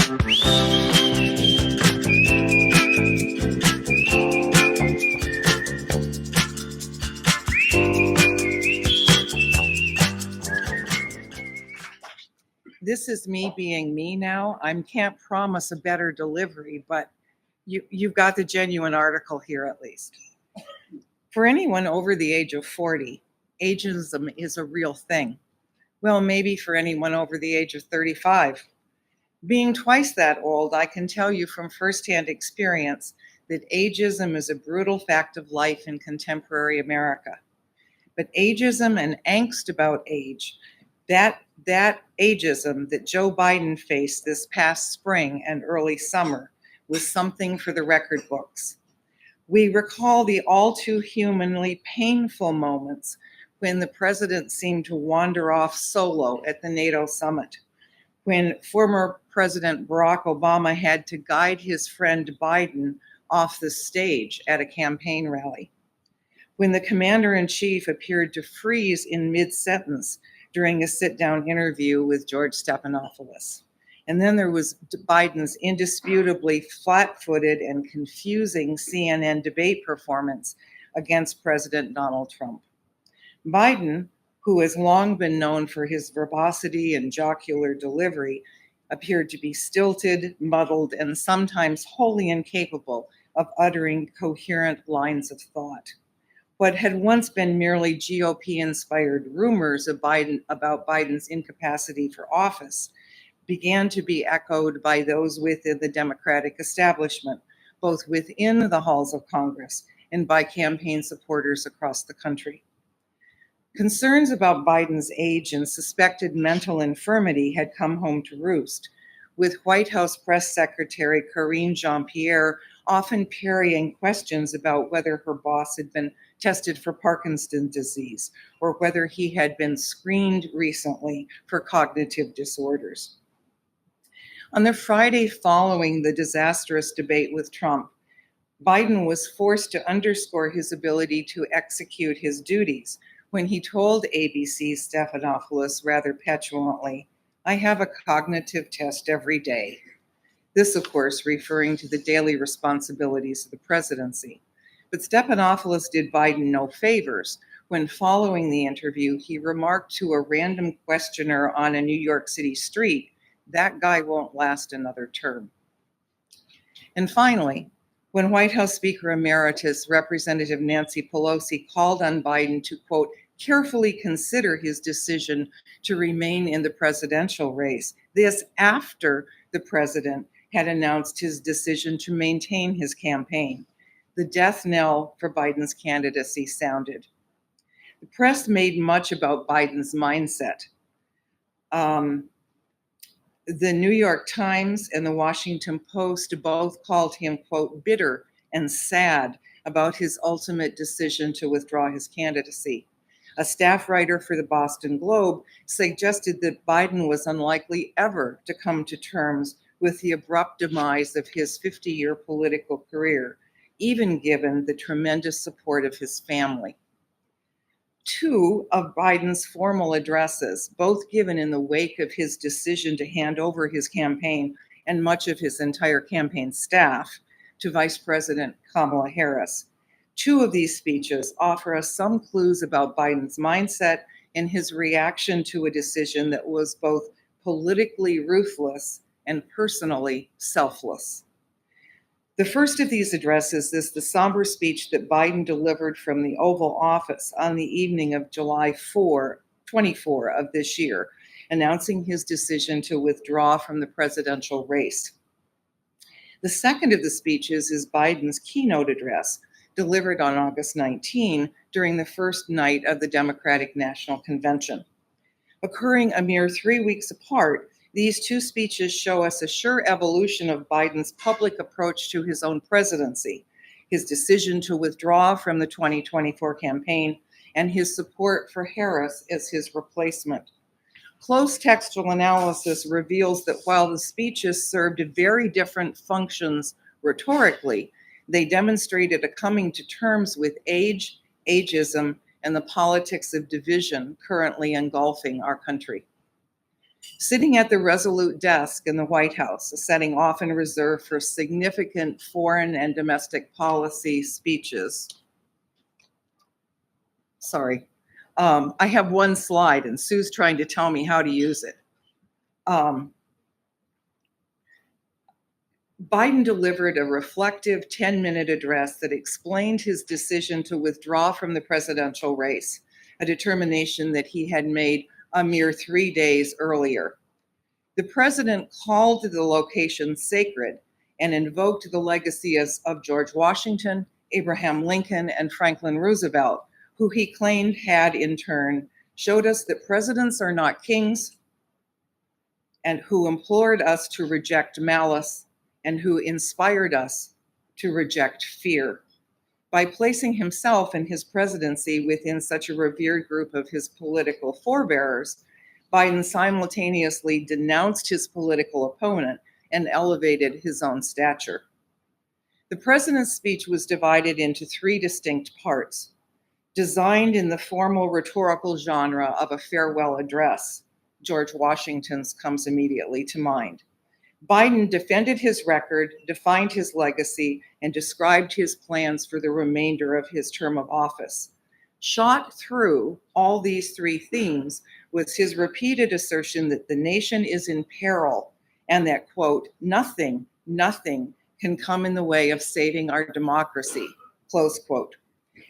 This is me being me now. I can't promise a better delivery, but you've got the genuine article here at least. For anyone over the age of 40, ageism is a real thing. Well, maybe for anyone over the age of 35. Being twice that old, I can tell you from firsthand experience that ageism is a brutal fact of life in contemporary America. But ageism and angst about age, that ageism that Joe Biden faced this past spring and early summer was something for the record books. We recall the all too humanly painful moments when the president seemed to wander off solo at the NATO summit, when former President Barack Obama had to guide his friend Biden off the stage at a campaign rally, when the commander-in-chief appeared to freeze in mid-sentence during a sit-down interview with George Stephanopoulos. And then there was Biden's indisputably flat-footed and confusing CNN debate performance against President Donald Trump. Biden, who has long been known for his verbosity and jocular delivery, appeared to be stilted, muddled, and sometimes wholly incapable of uttering coherent lines of thought. What had once been merely GOP-inspired rumors of about Biden's incapacity for office began to be echoed by those within the Democratic establishment, both within the halls of Congress and by campaign supporters across the country. Concerns about Biden's age and suspected mental infirmity had come home to roost, with White House Press Secretary Karine Jean-Pierre often parrying questions about whether her boss had been tested for Parkinson's disease or whether he had been screened recently for cognitive disorders. On the Friday following the disastrous debate with Trump, Biden was forced to underscore his ability to execute his duties when he told ABC's Stephanopoulos rather petulantly, "I have a cognitive test every day." This, of course, referring to the daily responsibilities of the presidency. But Stephanopoulos did Biden no favors when, following the interview, he remarked to a random questioner on a New York City street, "That guy won't last another term." And finally, when White House Speaker Emeritus Representative Nancy Pelosi called on Biden to, quote, carefully consider his decision to remain in the presidential race, this after the president had announced his decision to maintain his campaign, the death knell for Biden's candidacy sounded. The press made much about Biden's mindset. The New York Times and the Washington Post both called him, quote, bitter and sad about his ultimate decision to withdraw his candidacy. A staff writer for the Boston Globe suggested that Biden was unlikely ever to come to terms with the abrupt demise of his 50-year political career, even given the tremendous support of his family. Two of Biden's formal addresses, both given in the wake of his decision to hand over his campaign and much of his entire campaign staff to Vice President Kamala Harris. Two of these speeches offer us some clues about Biden's mindset and his reaction to a decision that was both politically ruthless and personally selfless. The first of these addresses is the somber speech that Biden delivered from the Oval Office on the evening of July 24 of this year, announcing his decision to withdraw from the presidential race. The second of the speeches is Biden's keynote address, delivered on August 19 during the first night of the Democratic National Convention. Occurring a mere 3 weeks apart, these two speeches show us a sure evolution of Biden's public approach to his own presidency, his decision to withdraw from the 2024 campaign, and his support for Harris as his replacement. Close textual analysis reveals that while the speeches served very different functions rhetorically, they demonstrated a coming to terms with age, ageism, and the politics of division currently engulfing our country. Sitting at the resolute desk in the White House, a setting often reserved for significant foreign and domestic policy speeches. Sorry. I have one slide, and Sue's trying to tell me how to use it. Biden delivered a reflective 10-minute address that explained his decision to withdraw from the presidential race, a determination that he had made a mere 3 days earlier. The president called the location sacred and invoked the legacy of George Washington, Abraham Lincoln, and Franklin Roosevelt, who he claimed had in turn showed us that presidents are not kings, and who implored us to reject malice, and who inspired us to reject fear. By placing himself and his presidency within such a revered group of his political forebearers, Biden simultaneously denounced his political opponent and elevated his own stature. The president's speech was divided into 3 distinct parts, designed in the formal rhetorical genre of a farewell address. George Washington's comes immediately to mind. Biden defended his record, defined his legacy, and described his plans for the remainder of his term of office. Shot through all these 3 themes was his repeated assertion that the nation is in peril and that, quote, nothing can come in the way of saving our democracy, close quote.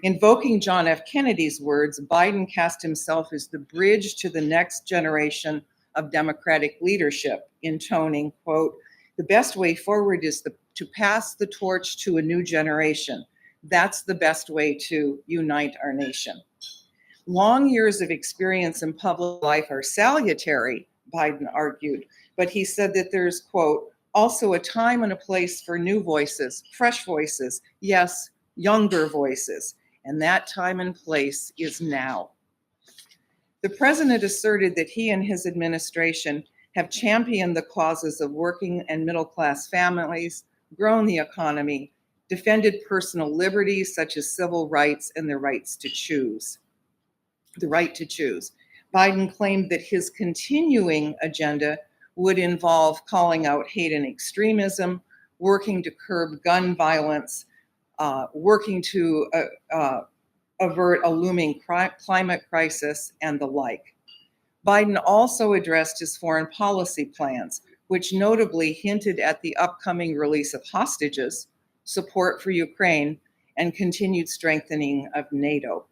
Invoking John F. Kennedy's words, Biden cast himself as the bridge to the next generation of democratic leadership, intoning, quote, the best way forward is to pass the torch to a new generation. That's the best way to unite our nation. Long years of experience in public life are salutary, Biden argued, but he said that there's, quote, also a time and a place for new voices, fresh voices, yes, younger voices, and that time and place is now. The president asserted that he and his administration have championed the causes of working and middle-class families, grown the economy, defended personal liberties such as civil rights and the right to choose. Biden claimed that his continuing agenda would involve calling out hate and extremism, working to curb gun violence, working to avert a looming climate crisis, and the like. Biden also addressed his foreign policy plans, which notably hinted at the upcoming release of hostages, support for Ukraine, and continued strengthening of NATO.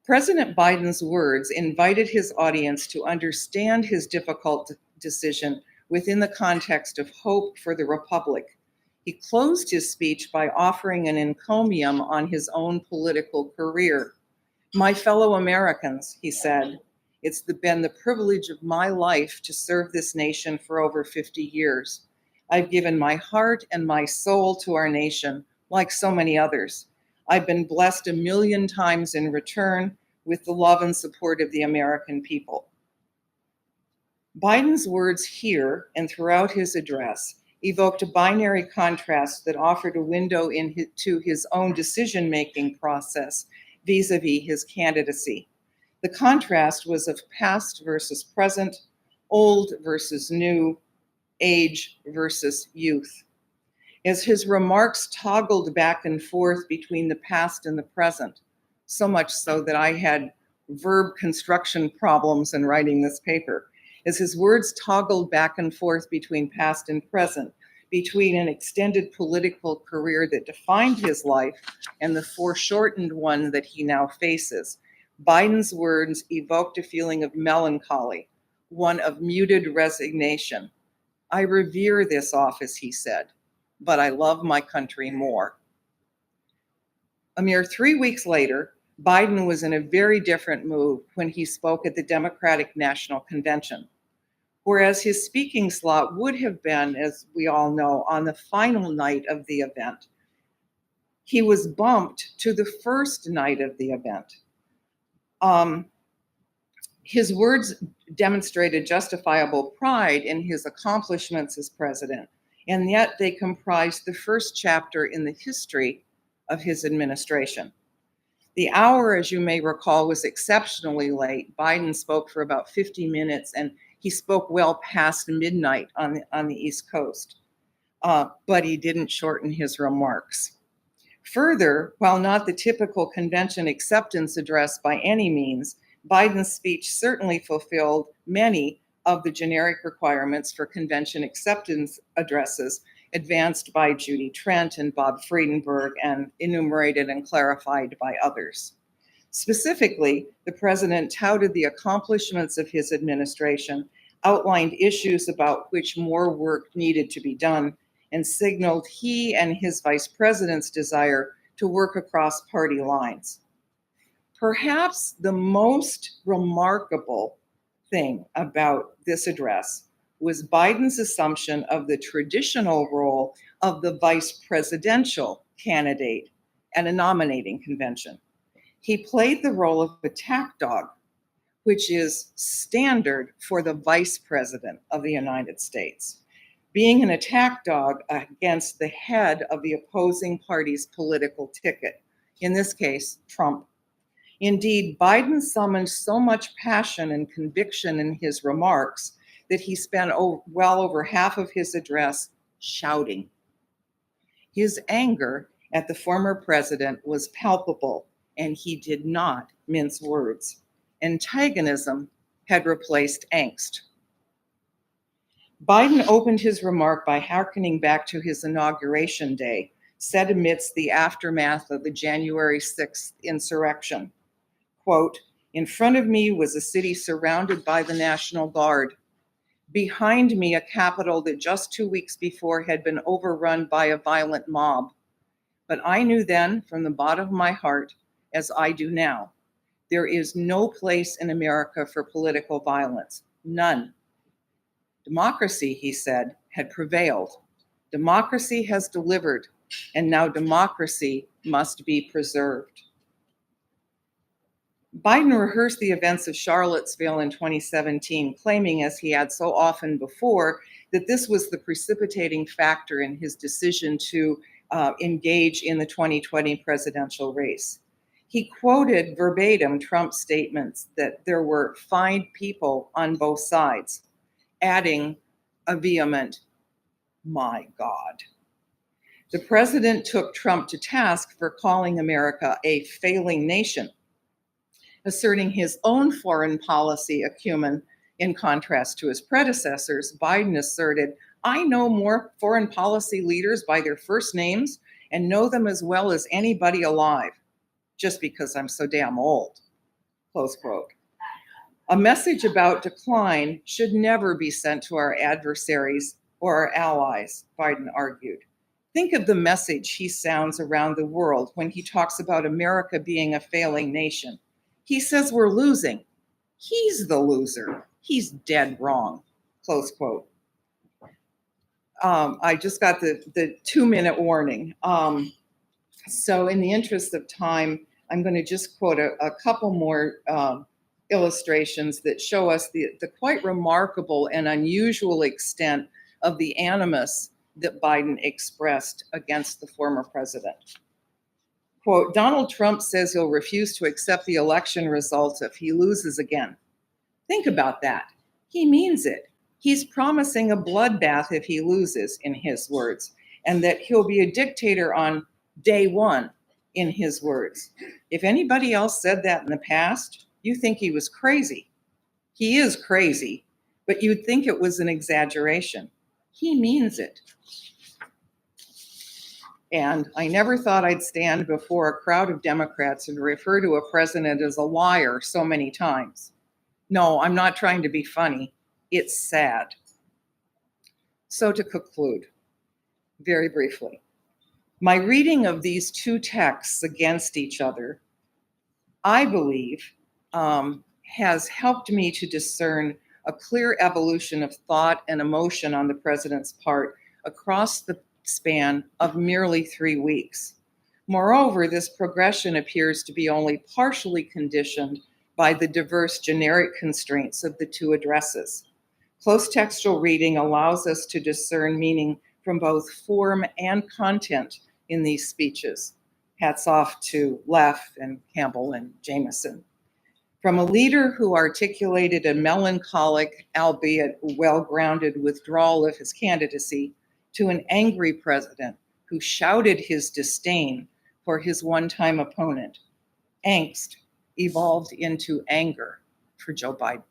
President Biden's words invited his audience to understand his difficult decision within the context of hope for the republic. He closed his speech by offering an encomium on his own political career. My fellow Americans, he said, it's been the privilege of my life to serve this nation for over 50 years. I've given my heart and my soul to our nation, like so many others. I've been blessed 1,000,000 times in return with the love and support of the American people. Biden's words here and throughout his address evoked a binary contrast that offered a window into his own decision-making process vis-a-vis his candidacy. The contrast was of past versus present, old versus new, age versus youth. As his remarks toggled back and forth between the past and the present, so much so that I had verb construction problems in writing this paper, as his words toggled back and forth between past and present, between an extended political career that defined his life and the foreshortened one that he now faces, Biden's words evoked a feeling of melancholy, one of muted resignation. I revere this office, he said, but I love my country more. A mere 3 weeks later, Biden was in a very different mood when he spoke at the Democratic National Convention. Whereas his speaking slot would have been, as we all know, on the final night of the event, he was bumped to the first night of the event. His words demonstrated justifiable pride in his accomplishments as president, and yet they comprised the first chapter in the history of his administration. The hour, as you may recall, was exceptionally late. Biden spoke for about 50 minutes, and he spoke well past midnight on the East Coast. But he didn't shorten his remarks. Further, while not the typical convention acceptance address by any means, Biden's speech certainly fulfilled many of the generic requirements for convention acceptance addresses advanced by Judy Trent and Bob Friedenberg and enumerated and clarified by others. Specifically, the president touted the accomplishments of his administration, outlined issues about which more work needed to be done, and signaled he and his vice president's desire to work across party lines. Perhaps the most remarkable thing about this address was Biden's assumption of the traditional role of the vice presidential candidate at a nominating convention. He played the role of attack dog, which is standard for the vice president of the United States, being an attack dog against the head of the opposing party's political ticket, in this case, Trump. Indeed, Biden summoned so much passion and conviction in his remarks that he spent well over half of his address shouting. His anger at the former president was palpable, and he did not mince words. Antagonism had replaced angst. Biden opened his remark by hearkening back to his inauguration day, said amidst the aftermath of the January 6th insurrection. Quote, "In front of me was a city surrounded by the National Guard. Behind me, a capital that just 2 weeks before had been overrun by a violent mob. But I knew then, from the bottom of my heart, as I do now, there is no place in America for political violence. None. Democracy," he said, "had prevailed. Democracy has delivered, and now democracy must be preserved." Biden rehearsed the events of Charlottesville in 2017, claiming, as he had so often before, that this was the precipitating factor in his decision to engage in the 2020 presidential race. He quoted verbatim Trump's statements that there were fine people on both sides, adding a vehement, "My God." The president took Trump to task for calling America a failing nation, asserting his own foreign policy acumen. In contrast to his predecessors, Biden asserted, "I know more foreign policy leaders by their first names and know them as well as anybody alive, just because I'm so damn old." Close quote. A message about decline should never be sent to our adversaries or our allies, Biden argued. Think of the message he sounds around the world when he talks about America being a failing nation. He says we're losing. He's the loser. He's dead wrong. Close quote. I just got the 2-minute warning. So in the interest of time, I'm going to just quote a couple more illustrations that show us the quite remarkable and unusual extent of the animus that Biden expressed against the former president. Quote, "Donald Trump says he'll refuse to accept the election results if he loses again. Think about that. He means it. He's promising a bloodbath if he loses, in his words, and that he'll be a dictator on day one, in his words. If anybody else said that in the past, you think he was crazy. He is crazy, but you'd think it was an exaggeration. He means it. And I never thought I'd stand before a crowd of Democrats and refer to a president as a liar so many times. No, I'm not trying to be funny. It's sad." So to conclude, very briefly, my reading of these two texts against each other, I believe, has helped me to discern a clear evolution of thought and emotion on the president's part across the span of merely 3 weeks. Moreover, this progression appears to be only partially conditioned by the diverse generic constraints of the two addresses. Close textual reading allows us to discern meaning from both form and content in these speeches. Hats off to Leff and Campbell and Jameson. From a leader who articulated a melancholic, albeit well-grounded withdrawal of his candidacy, to an angry president who shouted his disdain for his one-time opponent, angst evolved into anger for Joe Biden.